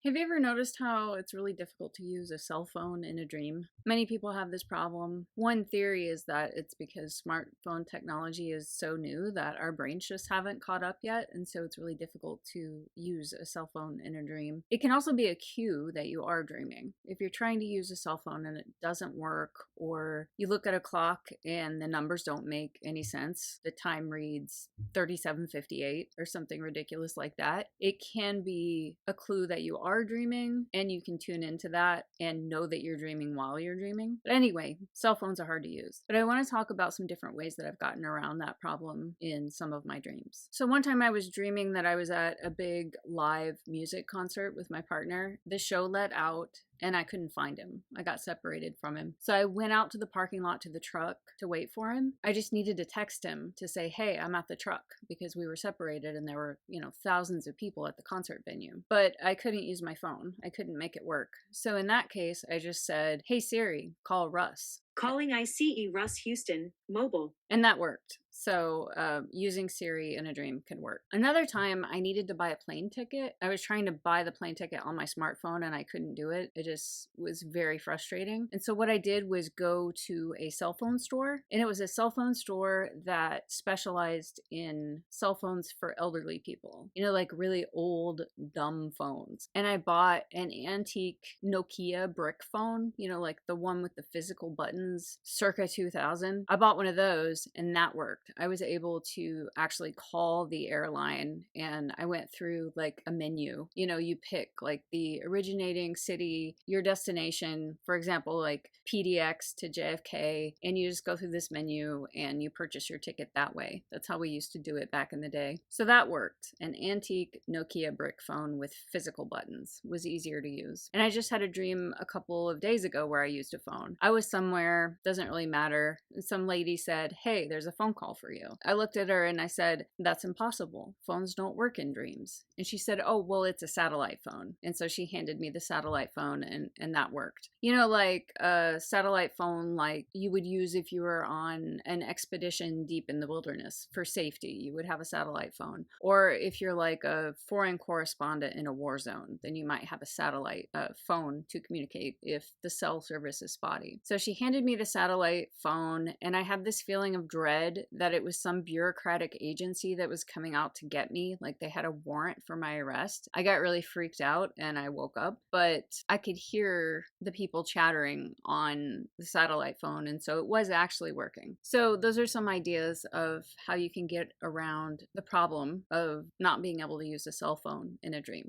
Have you ever noticed how it's really difficult to use a cell phone in a dream? Many people have this problem. One theory is that it's because smartphone technology is so new that our brains just haven't caught up yet, and so it's really difficult to use a cell phone in a dream. It can also be a cue that you are dreaming. If you're trying to use a cell phone and it doesn't work, or you look at a clock and the numbers don't make any sense, the time reads 37:58 or something ridiculous like that, it can be a clue that you are dreaming, and you can tune into that and know that you're dreaming while you're dreaming. But anyway, cell phones are hard to use. But I want to talk about some different ways that I've gotten around that problem in some of my dreams. So one time I was dreaming that I was at a big live music concert with my partner. The show let out and I couldn't find him. I got separated from him. So I went out to the parking lot to the truck to wait for him. I just needed to text him to say, hey, I'm at the truck, because we were separated and there were, thousands of people at the concert venue. But I couldn't use my phone. I couldn't make it work. So in that case, I just said, hey Siri, call Russ. Calling ICE Russ Houston, mobile. And that worked. So using Siri in a dream can work. Another time I needed to buy a plane ticket. I was trying to buy the plane ticket on my smartphone and I couldn't do it. It just was very frustrating. And so what I did was go to a cell phone store, and it was a cell phone store that specialized in cell phones for elderly people, like really old, dumb phones. And I bought an antique Nokia brick phone, like the one with the physical buttons circa 2000. I bought one of those and that worked. I was able to actually call the airline, and I went through like a menu. You pick like the originating city, your destination, for example, like PDX to JFK, and you just go through this menu and you purchase your ticket that way. That's how we used to do it back in the day. So that worked. An antique Nokia brick phone with physical buttons was easier to use. And I just had a dream a couple of days ago where I used a phone. I was somewhere, doesn't really matter. Some lady said, hey, there's a phone call for you. I looked at her and I said, that's impossible. Phones don't work in dreams. And she said, oh, well, it's a satellite phone. And so she handed me the satellite phone, and that worked. Like a satellite phone like you would use if you were on an expedition deep in the wilderness for safety. You would have a satellite phone. Or if you're like a foreign correspondent in a war zone, then you might have a satellite phone to communicate if the cell service is spotty. So she handed me the satellite phone, and I had this feeling of dread that it was some bureaucratic agency that was coming out to get me, like they had a warrant for my arrest. I got really freaked out and I woke up, but I could hear the people chattering on the satellite phone, and so it was actually working. So those are some ideas of how you can get around the problem of not being able to use a cell phone in a dream.